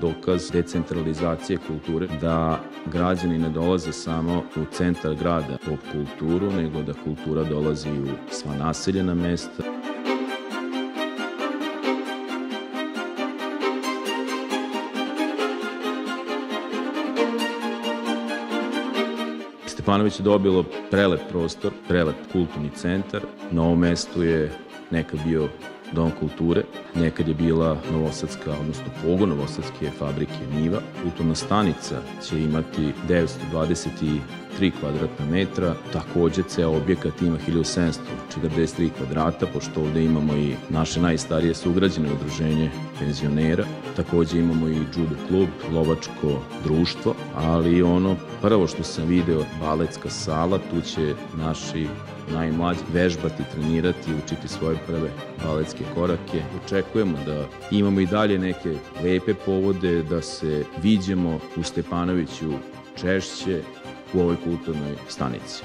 dokaz decentralizacije kulture, da građani ne dolaze samo u centar grada po kulturu, nego da kultura dolazi u sva naseljena mesta. Stepanović je dobilo prelep prostor, prelep kulturni centar. Na ovom mestu je nekad bio Dom kulture, nekad je bila novosadska, odnosno pogon novosadske fabrike Niva. Kulturna stanica će imati 923 kvadratna metra, takođe ceo objekat ima 1743 kvadrata, pošto ovde imamo i naše najstarije sugrađene udruženje penzionera, takođe imamo i judo klub, lovačko društvo, ali ono prvo što sam video, baletska sala, tu će naši najmlađi vežbati, trenirati, učiti svoje prve baletske korake. Očekujemo da imamo i dalje neke lepe povode, da se viđemo u Stepanoviću češće u ovoj kulturnoj stanici.